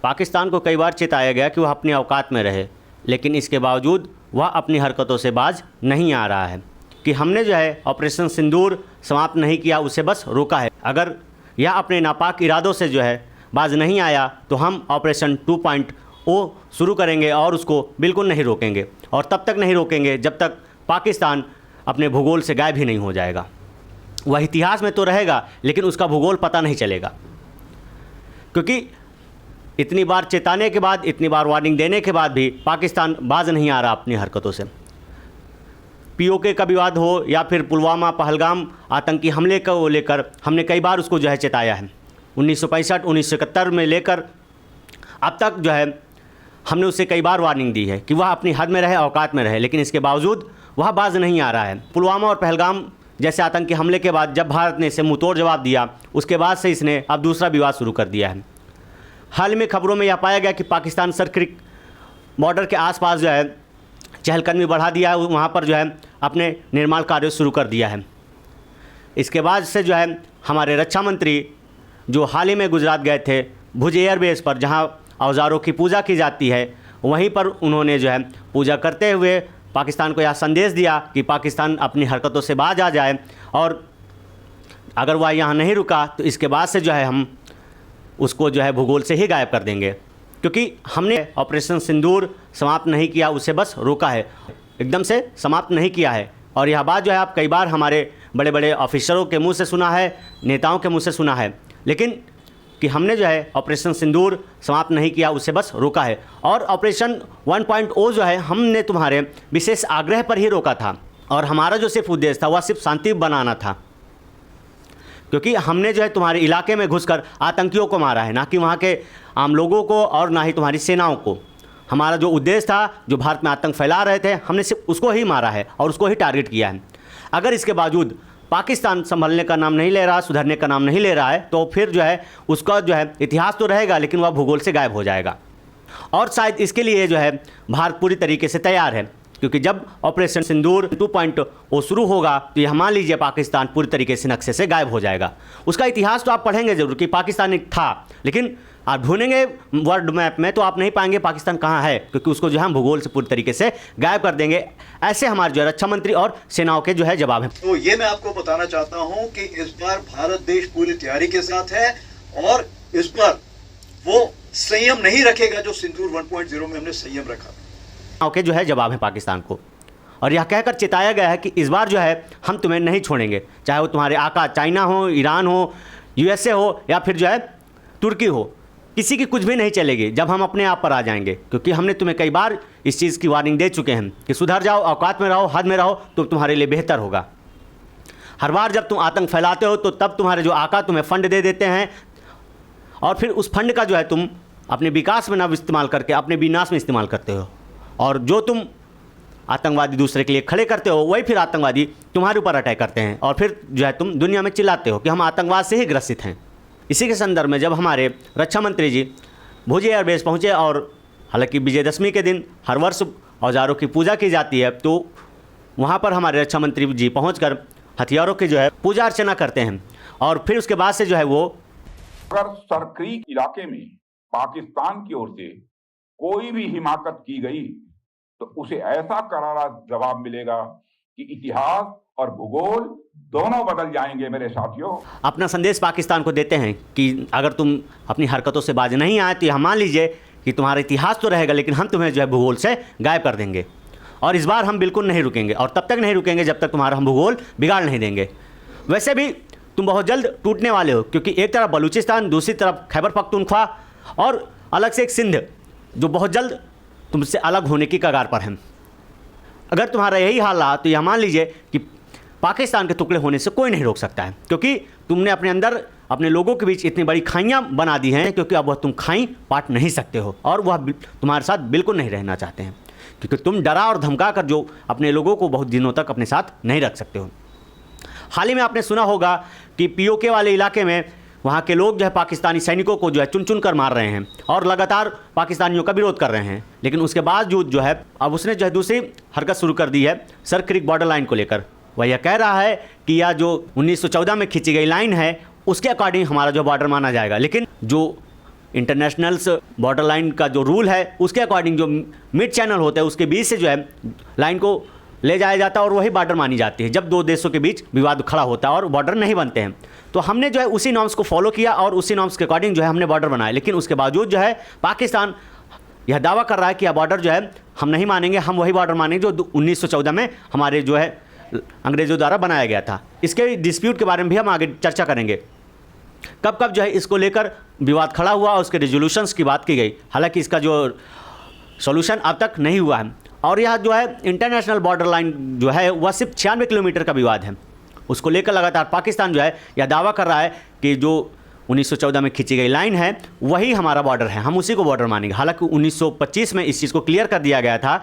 पाकिस्तान को कई बार चेताया गया कि वह अपनी औकात में रहे, लेकिन इसके बावजूद वह अपनी हरकतों से बाज नहीं आ रहा है। कि हमने जो है ऑपरेशन सिंदूर समाप्त नहीं किया, उसे बस रोका है। अगर यह अपने नापाक इरादों से जो है बाज नहीं आया तो हम ऑपरेशन 2.0 शुरू करेंगे और उसको बिल्कुल नहीं रोकेंगे, और तब तक नहीं रोकेंगे जब तक पाकिस्तान अपने भूगोल से गायब ही नहीं हो जाएगा। वह इतिहास में तो रहेगा लेकिन उसका भूगोल पता नहीं चलेगा, क्योंकि इतनी बार चेताने के बाद, इतनी बार वार्निंग देने के बाद भी पाकिस्तान बाज नहीं आ रहा अपनी हरकतों से। पीओके का विवाद हो या फिर पुलवामा पहलगाम आतंकी हमले को लेकर हमने कई बार उसको जो है चेताया है। 1965, 1971 में लेकर अब तक जो है हमने उसे कई बार वार्निंग दी है कि वह अपनी हद में रहे, औकात में रहे, लेकिन इसके बावजूद वह बाज नहीं आ रहा है। पुलवामा और पहलगाम जैसे आतंकी हमले के बाद जब भारत ने इसे मुंहतोड़ जवाब दिया, उसके बाद से इसने अब दूसरा विवाद शुरू कर दिया है। हाल में खबरों में यह पाया गया कि पाकिस्तान सर क्रिक बॉर्डर के आसपास जो है चहलकदमी बढ़ा दिया है, वहाँ पर जो है अपने निर्माण कार्य शुरू कर दिया है। इसके बाद से जो है हमारे रक्षा मंत्री जो हाल ही में गुजरात गए थे भुज एयरबेस पर, जहाँ औजारों की पूजा की जाती है, वहीं पर उन्होंने जो है पूजा करते हुए पाकिस्तान को यह संदेश दिया कि पाकिस्तान अपनी हरकतों से बाज आ जाए, और अगर वह यहाँ नहीं रुका तो इसके बाद से जो है हम उसको जो है भूगोल से ही गायब कर देंगे, क्योंकि हमने ऑपरेशन सिंदूर समाप्त नहीं किया, उसे बस रोका है, एकदम से समाप्त नहीं किया है। और यह बात जो है आप कई बार हमारे बड़े बड़े ऑफिसरों के मुंह से सुना है, नेताओं के मुंह से सुना है, लेकिन कि हमने जो है ऑपरेशन सिंदूर समाप्त नहीं किया, उसे बस रोका है। और ऑपरेशन 1.0 जो है हमने तुम्हारे विशेष आग्रह पर ही रोका था, और हमारा जो सिर्फ उद्देश्य था वह सिर्फ शांति बनाना था, क्योंकि हमने जो है तुम्हारे इलाके में घुसकर आतंकियों को मारा है, ना कि वहाँ के आम लोगों को और ना ही तुम्हारी सेनाओं को। हमारा जो उद्देश्य था, जो भारत में आतंक फैला रहे थे, हमने सिर्फ उसको ही मारा है और उसको ही टारगेट किया है। अगर इसके बावजूद पाकिस्तान संभलने का नाम नहीं ले रहा, सुधरने का नाम नहीं ले रहा है, तो फिर जो है उसका जो है इतिहास तो रहेगा लेकिन वह भूगोल से गायब हो जाएगा। और शायद इसके लिए जो है भारत पूरी तरीके से तैयार है, क्योंकि जब ऑपरेशन सिंदूर 2.0 शुरू होगा तो यह मान लीजिए पाकिस्तान पूरी तरीके से नक्शे से गायब हो जाएगा। उसका इतिहास तो आप पढ़ेंगे ज़रूर कि पाकिस्तान था, लेकिन आप ढूंढेंगे वर्ल्ड मैप में तो आप नहीं पाएंगे पाकिस्तान कहाँ है, क्योंकि उसको जो है हम भूगोल से पूरी तरीके से गायब कर देंगे। ऐसे हमारे जो है रक्षा मंत्री और सेनाओं के जो है जवाब हैं। तो ये मैं आपको बताना चाहता हूं कि इस बार भारत देश पूरी तैयारी के साथ है, और इस बार वो संयम नहीं रखेगा जो सिंदूर 1.0 में हमने संयम रखा। के जो है जवाब है पाकिस्तान को, और यह कहकर चेताया गया है कि इस बार जो है हम तुम्हें नहीं छोड़ेंगे, चाहे वो तुम्हारे आका चाइना हो, ईरान हो, यूएसए हो या फिर जो है तुर्की हो, किसी की कुछ भी नहीं चलेगी जब हम अपने आप पर आ जाएंगे। क्योंकि हमने तुम्हें कई बार इस चीज़ की वार्निंग दे चुके हैं कि सुधर जाओ, औकात में रहो, हद में रहो, तो तुम्हारे लिए बेहतर होगा। हर बार जब तुम आतंक फैलाते हो तो तब तुम्हारे जो आका तुम्हें फंड दे देते हैं, और फिर उस फंड का जो है तुम अपने विकास में ना इस्तेमाल करके अपने विनाश में इस्तेमाल करते हो, और जो तुम आतंकवादी दूसरे के लिए खड़े करते हो वही फिर आतंकवादी तुम्हारे ऊपर अटैक करते हैं, और फिर जो है तुम दुनिया में चिल्लाते हो कि हम आतंकवाद से ही ग्रसित हैं। इसी के संदर्भ में जब हमारे रक्षा मंत्री जी भुज एयरबेस पहुँचे, और हालांकि विजयदशमी के दिन हर वर्ष औजारों की पूजा की जाती है, तो वहाँ पर हमारे रक्षा मंत्री जी पहुँचकर हथियारों की जो है पूजा अर्चना करते हैं, और फिर उसके बाद से जो है वो अगर सरक्रीक इलाके में पाकिस्तान की ओर से कोई भी हिमाकत की गई तो उसे ऐसा करारा जवाब मिलेगा कि इतिहास और भूगोल दोनों बदल जाएंगे। मेरे साथियों, अपना संदेश पाकिस्तान को देते हैं कि अगर तुम अपनी हरकतों से बाज नहीं आए तो यह मान लीजिए कि तुम्हारा इतिहास तो रहेगा लेकिन हम तुम्हें जो है भूगोल से गायब कर देंगे, और इस बार हम बिल्कुल नहीं रुकेंगे, और तब तक नहीं रुकेंगे जब तक तुम्हारा हम भूगोल बिगाड़ नहीं देंगे। वैसे भी तुम बहुत जल्द टूटने वाले हो, क्योंकि एक तरफ बलूचिस्तान, दूसरी तरफ खैबर पख्तूनख्वा, और अलग से एक सिंध जो बहुत जल्द तुमसे अलग होने की कगार पर है। अगर तुम्हारा यही हाल रहा तो यह मान लीजिए कि पाकिस्तान के टुकड़े होने से कोई नहीं रोक सकता है, क्योंकि तुमने अपने अंदर अपने लोगों के बीच इतनी बड़ी खाइयाँ बना दी हैं, क्योंकि अब वह तुम खाई पाट नहीं सकते हो, और वह तुम्हारे साथ बिल्कुल नहीं रहना चाहते हैं, क्योंकि तुम डरा और धमका कर जो अपने लोगों को बहुत दिनों तक अपने साथ नहीं रख सकते हो। हाल ही में आपने सुना होगा कि पीओके वाले इलाके में वहाँ के लोग जो है पाकिस्तानी सैनिकों को जो है चुन चुन कर मार रहे हैं, और लगातार पाकिस्तानियों का विरोध कर रहे हैं, लेकिन उसके बावजूद जो है अब उसने जो है दूसरी हरकत शुरू कर दी है सर क्रिक बॉर्डर लाइन को लेकर। वह यह कह रहा है कि यह जो 1914 में खींची गई लाइन है उसके अकॉर्डिंग हमारा जो बॉर्डर माना जाएगा, लेकिन जो इंटरनेशनल्स बॉर्डर लाइन का जो रूल है उसके अकॉर्डिंग जो मिड चैनल होता है उसके बीच से जो है लाइन को ले जाया जाता है और वही बॉर्डर मानी जाती है जब दो देशों के बीच विवाद खड़ा होता है और बॉर्डर नहीं बनते हैं। तो हमने जो है उसी नॉर्म्स को फॉलो किया और उसी नॉर्म्स के अकॉर्डिंग जो है हमने बॉर्डर बनाया, लेकिन उसके बावजूद जो है पाकिस्तान यह दावा कर रहा है कि यह बॉर्डर जो है हम नहीं मानेंगे, हम वही बॉर्डर मानेंगे जो 1914 में हमारे जो है अंग्रेज़ों द्वारा बनाया गया था। इसके डिस्प्यूट के बारे में भी हम आगे चर्चा करेंगे, कब कब जो है इसको लेकर विवाद खड़ा हुआ और उसके रेजोल्यूशंस की बात की गई। हालांकि इसका जो सॉल्यूशन अब तक नहीं हुआ है और यह जो है इंटरनेशनल बॉर्डर लाइन जो है वह सिर्फ 96 किलोमीटर का विवाद है। उसको लेकर लगातार पाकिस्तान जो है यह दावा कर रहा है कि जो 1914 में खींची गई लाइन है वही हमारा बॉर्डर है, हम उसी को बॉर्डर मानेंगे। हालांकि 1925 में इस चीज़ को क्लियर कर दिया गया था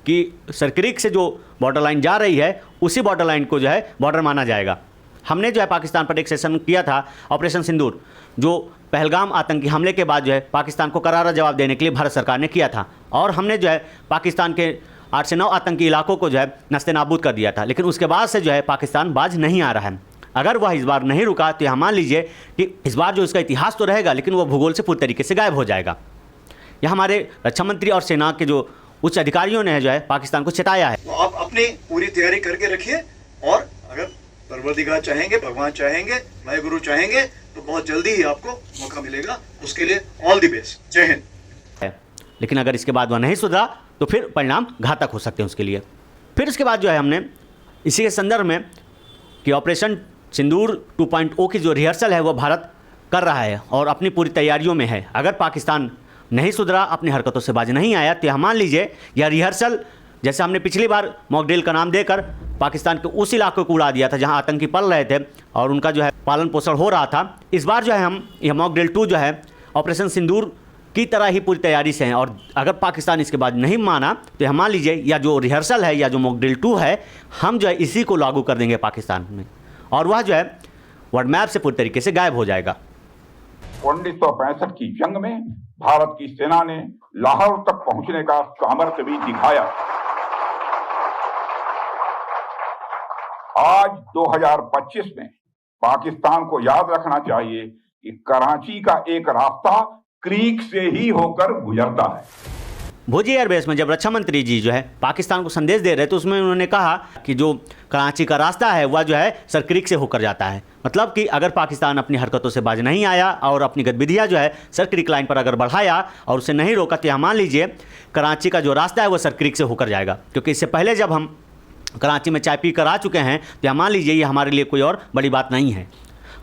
कि सरक्रीक से जो बॉर्डर लाइन जा रही है उसी बॉर्डर लाइन को जो है बॉर्डर माना जाएगा। हमने जो है पाकिस्तान पर एक सेशन किया था ऑपरेशन सिंदूर, जो पहलगाम आतंकी हमले के बाद जो है पाकिस्तान को करारा जवाब देने के लिए भारत सरकार ने किया था और हमने जो है पाकिस्तान के 8 से 9 आतंकी इलाकों को जो है नस्ते नाबूद कर दिया था। लेकिन उसके बाद से जो है पाकिस्तान बाज नहीं आ रहा है। अगर वह इस बार नहीं रुका तो यह मान लीजिए कि इस बार जो इसका इतिहास तो रहेगा लेकिन वह भूगोल से पूरी तरीके से गायब हो जाएगा। यह हमारे रक्षा मंत्री और सेना के जो उच्च अधिकारियों ने जो है पाकिस्तान को चेताया है। तो आप अपनी पूरी तैयारी करके रखिए और अगर परवरदिगार चाहेंगे, भगवान चाहेंगे, वाहेगुरु चाहेंगे तो बहुत जल्दी ही आपको मौका मिलेगा। उसके लिए ऑल द बेस्ट। जय हिंद। लेकिन अगर इसके बाद वह नहीं सुधरा तो फिर परिणाम घातक हो सकते हैं उसके लिए। फिर इसके बाद जो है हमने इसी के संदर्भ में कि ऑपरेशन सिंदूर 2.0 की जो रिहर्सल है वह भारत कर रहा है और अपनी पूरी तैयारियों में है। अगर पाकिस्तान नहीं सुधरा, अपनी हरकतों से बाज नहीं आया तो यह मान लीजिए यह रिहर्सल जैसे हमने पिछली बार मॉक ड्रिल का नाम देकर पाकिस्तान के उस इलाके को उड़ा दिया था जहां आतंकी पल रहे थे और उनका जो है पालन पोषण हो रहा था, इस बार जो है हम यह मॉक ड्रिल 2 जो है ऑपरेशन सिंदूर की तरह ही पूरी तैयारी से हैं। और अगर पाकिस्तान इसके बाद नहीं माना तो यह मान लीजिए या जो रिहर्सल है या जो मॉक ड्रिल 2 है हम जो है इसी को लागू कर देंगे पाकिस्तान में और वह जो है वर्ल्ड मैप से पूरी तरीके से गायब हो जाएगा। 1965 की जंग में भारत की सेना ने लाहौर तक पहुंचने का सामर्थ्य भी दिखाया। आज 2025 में पाकिस्तान को याद रखना चाहिए कि कराची का एक रास्ता क्रीक से ही होकर गुजरता है। भुज एयरबेस में जब रक्षा मंत्री जी जो है पाकिस्तान को संदेश दे रहे थे तो उसमें उन्होंने कहा कि जो कराची का रास्ता है वह जो है सरक्रीक से होकर जाता है। मतलब कि अगर पाकिस्तान अपनी हरकतों से बाज नहीं आया और अपनी गतिविधियां जो है सरक्रीक लाइन पर अगर बढ़ाया और उसे नहीं रोका तो यह मान लीजिए कराची का जो रास्ता है वह सरक्रीक से होकर जाएगा। क्योंकि इससे पहले जब हम कराची में चाय पी कर आ चुके हैं तो यह मान लीजिए ये हमारे लिए कोई और बड़ी बात नहीं है।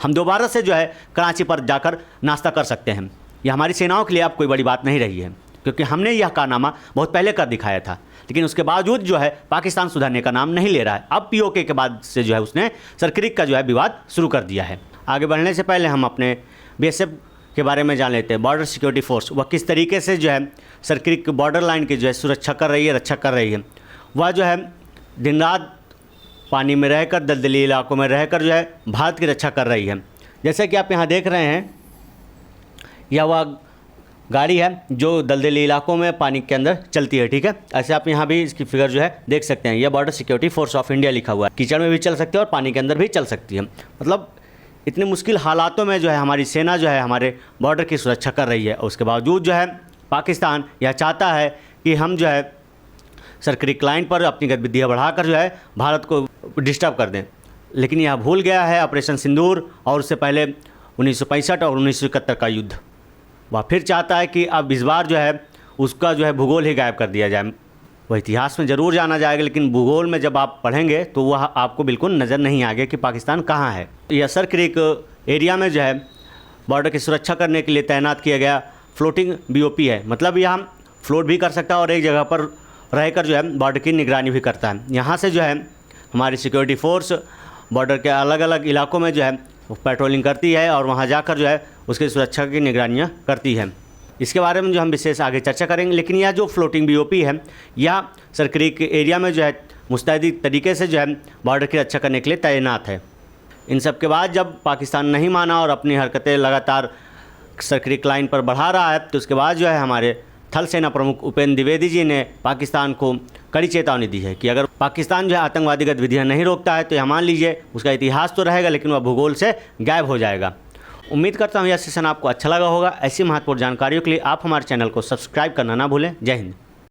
हम दोबारा से जो है कराची पर जाकर नाश्ता कर सकते हैं। यह हमारी सेनाओं के लिए अब कोई बड़ी बात नहीं रही है क्योंकि हमने यह कारनामा बहुत पहले कर दिखाया था। लेकिन उसके बावजूद जो है पाकिस्तान सुधरने का नाम नहीं ले रहा है। अब पीओके के बाद से जो है उसने सरक्रीक का जो है विवाद शुरू कर दिया है। आगे बढ़ने से पहले हम अपने बीएसएफ के बारे में जान लेते हैं। बॉर्डर सिक्योरिटी फोर्स वह किस तरीके से जो है सरक्रीक बॉर्डर लाइन की जो है सुरक्षा कर रही है, रक्षा कर रही है। वह जो है दिन रात पानी में रहकर, दलदली इलाकों में रहकर जो है भारत की रक्षा कर रही है। जैसे कि आप यहाँ देख रहे हैं यह वह गाड़ी है जो दलदली इलाकों में पानी के अंदर चलती है। ठीक है, ऐसे आप यहाँ भी इसकी फिगर जो है देख सकते हैं। यह border security force of India लिखा हुआ है। कीचड़ में भी चल सकती है और पानी के अंदर भी चल सकती है। मतलब इतने मुश्किल हालातों में जो है हमारी सेना जो है हमारे बॉर्डर की सुरक्षा कर रही है। उसके बावजूद जो है पाकिस्तान यह चाहता है कि हम जो है सरक्रीक लाइन पर अपनी गतिविधियाँ बढ़ाकर जो है भारत को डिस्टर्ब कर दें। लेकिन यह भूल गया है ऑपरेशन सिंदूर और उससे पहले 1965 और 1971 का युद्ध। वह फिर चाहता है कि अब इस बार जो है उसका जो है भूगोल ही गायब कर दिया जाए। वह इतिहास में ज़रूर जाना जाएगा लेकिन भूगोल में जब आप पढ़ेंगे तो वह आपको बिल्कुल नज़र नहीं आएगा कि पाकिस्तान कहाँ है। यह सरक्रीक एरिया में जो है बॉर्डर की सुरक्षा करने के लिए तैनात किया गया फ्लोटिंग BOP है। मतलब यह फ्लोट भी कर सकता है और एक जगह पर रहकर जो है बॉर्डर की निगरानी भी करता है। यहाँ से जो है हमारी सिक्योरिटी फोर्स बॉर्डर के अलग अलग इलाकों में जो है पेट्रोलिंग करती है और वहाँ जाकर जो है उसकी सुरक्षा की निगरानियाँ करती है। इसके बारे में जो हम विशेष आगे चर्चा करेंगे। लेकिन यह जो फ्लोटिंग BOP है यह सरक्रीक एरिया में जो है मुस्तैदी तरीके से जो है बॉर्डर की रक्षा करने के लिए तैनात है। इन सब के बाद जब पाकिस्तान नहीं माना और अपनी हरकतें लगातार सरक्रीक लाइन पर बढ़ा रहा है तो उसके बाद जो है हमारे थल सेना प्रमुख उपेंद्र द्विवेदी जी ने पाकिस्तान को कड़ी चेतावनी दी है कि अगर पाकिस्तान जो है आतंकवादी गतिविधियाँ नहीं रोकता है तो यह मान लीजिए उसका इतिहास तो रहेगा लेकिन वह भूगोल से गायब हो जाएगा। उम्मीद करता हूँ यह सेशन आपको अच्छा लगा होगा। ऐसी महत्वपूर्ण जानकारियों के लिए आप हमारे चैनल को सब्सक्राइब करना ना भूलें। जय हिंद।